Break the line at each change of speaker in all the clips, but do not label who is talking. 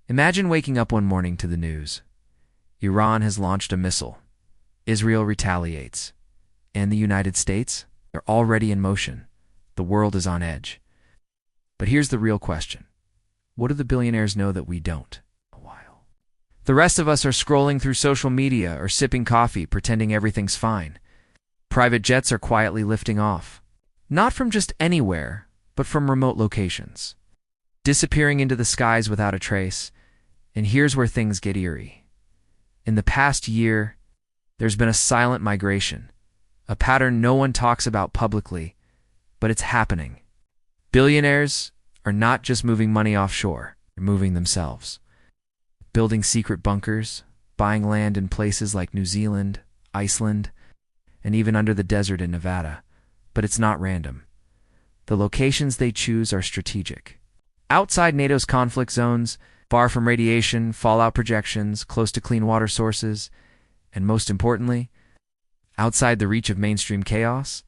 Imagine waking up one morning to the news. Iran has launched a missile. Israel retaliates. And the United States? They're already in motion. The world is on edge. But here's the real question. What do the billionaires know that we don't? The rest of us are scrolling through social media or sipping coffee, pretending everything's fine. Private jets are quietly lifting off. Not from just anywhere, but from remote locations. Disappearing into the skies without a trace. And here's where things get eerie. In the past year, there's been a silent migration. A pattern no one talks about publicly, but it's happening. Billionaires are not just moving money offshore, they're moving themselves. Building secret bunkers, buying land in places like New Zealand, Iceland, and even under the desert in Nevada. But it's not random. The locations they choose are strategic. Outside NATO's conflict zones, far from radiation, fallout projections, close to clean water sources, and most importantly, outside the reach of mainstream chaos,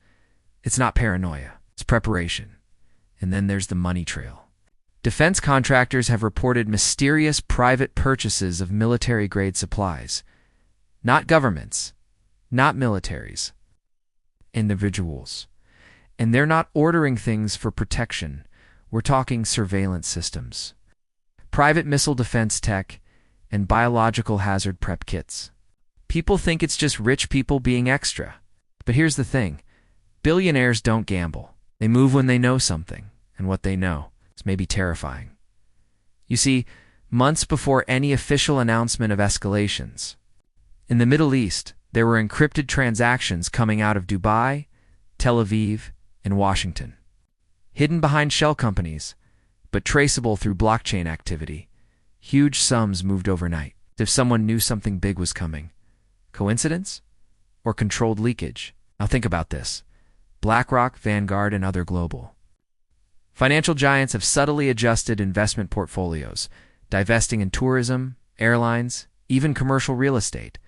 it's not paranoia, it's preparation. And then there's the money trail. Defense contractors have reported mysterious private purchases of military-grade supplies. Not governments, not militaries, individuals. And they're not ordering things for protection. We're talking surveillance systems, private missile defense tech, and biological hazard prep kits. People think it's just rich people being extra. But here's the thing. Billionaires don't gamble. They move when they know something, and what they know is maybe terrifying. You see, months before any official announcement of escalations, in the Middle East, there were encrypted transactions coming out of Dubai, Tel Aviv, and Washington. Hidden behind shell companies, but traceable through blockchain activity. Huge sums moved overnight, as if someone knew something big was coming. Coincidence? Or controlled leakage? Now think about this. BlackRock, Vanguard, and other global financial giants have subtly adjusted investment portfolios, divesting in tourism, airlines, even commercial real estate,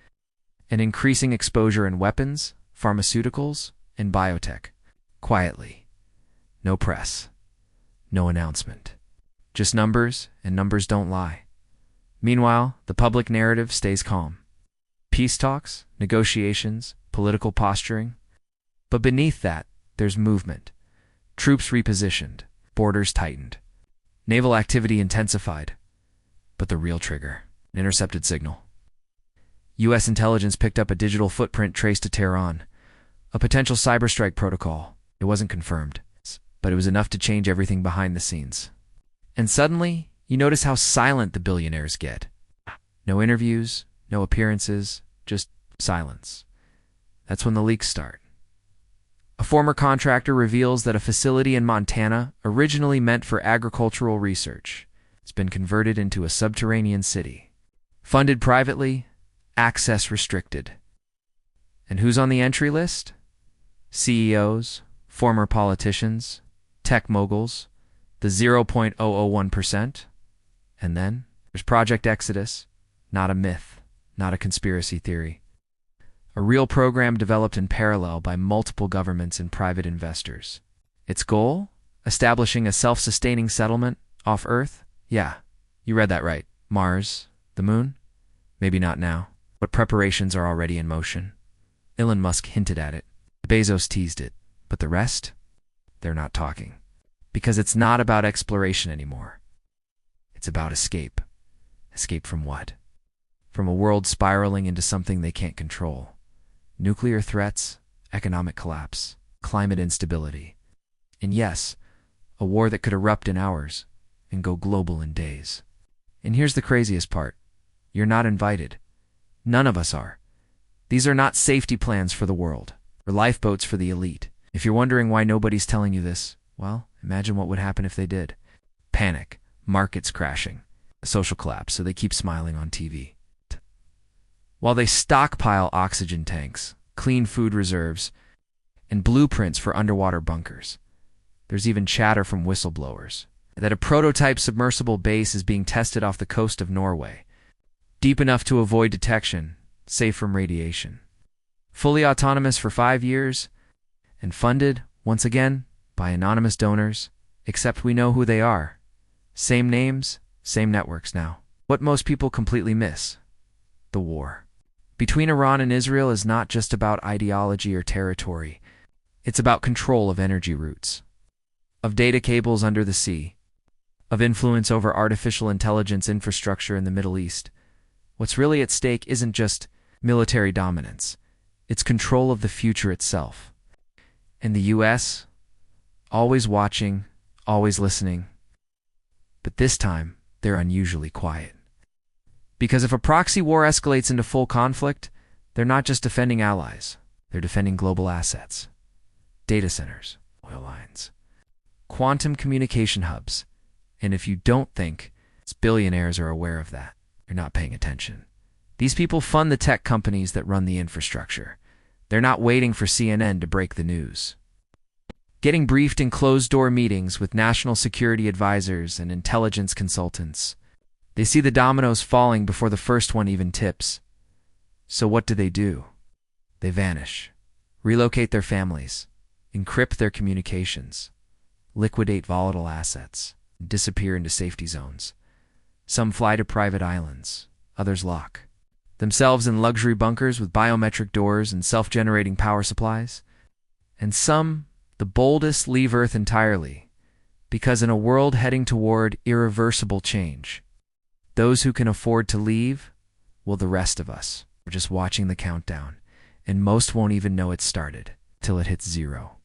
and increasing exposure in weapons, pharmaceuticals, and biotech. Quietly. No press. No announcement. Just numbers, and numbers don't lie. Meanwhile, the public narrative stays calm. Peace talks, negotiations, political posturing. But beneath that, there's movement. Troops repositioned. Borders tightened. Naval activity intensified. But the real trigger, an intercepted signal. U.S. intelligence picked up a digital footprint traced to Tehran. A potential cyberstrike protocol. It wasn't confirmed, but it was enough to change everything behind the scenes. And suddenly, you notice how silent the billionaires get. No interviews, no appearances, just silence. That's when the leaks start. A former contractor reveals that a facility in Montana, originally meant for agricultural research, has been converted into a subterranean city. Funded privately, access restricted. And who's on the entry list? CEOs, former politicians, tech moguls, the 0.001%. And then there's Project Exodus, not a myth, not a conspiracy theory. A real program developed in parallel by multiple governments and private investors. Its goal? Establishing a self-sustaining settlement off Earth? Yeah, you read that right. Mars? The moon? Maybe not now, but preparations are already in motion. Elon Musk hinted at it. Bezos teased it. But the rest? They're not talking. Because it's not about exploration anymore. It's about escape. Escape from what? From a world spiraling into something they can't control. Nuclear threats, economic collapse, climate instability. And yes, a war that could erupt in hours and go global in days. And here's the craziest part. You're not invited. None of us are. These are not safety plans for the world, or lifeboats for the elite. If you're wondering why nobody's telling you this, well, imagine what would happen if they did. Panic, markets crashing, a social collapse, so they keep smiling on TV. While they stockpile oxygen tanks, clean food reserves, and blueprints for underwater bunkers. There's even chatter from whistleblowers that a prototype submersible base is being tested off the coast of Norway, deep enough to avoid detection, safe from radiation. Fully autonomous for 5 years, and funded, once again, by anonymous donors, except we know who they are. Same names, same networks now. What most people completely miss: the war between Iran and Israel is not just about ideology or territory. It's about control of energy routes, of data cables under the sea, of influence over artificial intelligence infrastructure in the Middle East. What's really at stake isn't just military dominance. It's control of the future itself. And the U.S., always watching, always listening. But this time, they're unusually quiet. Because if a proxy war escalates into full conflict, they're not just defending allies. They're defending global assets, data centers, oil lines, quantum communication hubs. And if you don't think billionaires are aware of that, you're not paying attention. These people fund the tech companies that run the infrastructure. They're not waiting for CNN to break the news. Getting briefed in closed-door meetings with national security advisors and intelligence consultants. They see the dominoes falling before the first one even tips. So what do? They vanish, relocate their families, encrypt their communications, liquidate volatile assets, disappear into safety zones. Some fly to private islands, others lock themselves in luxury bunkers with biometric doors and self-generating power supplies. And some, the boldest, leave Earth entirely, because in a world heading toward irreversible change, those who can afford to leave, well, the rest of us, are just watching the countdown, and most won't even know it started till it hits zero.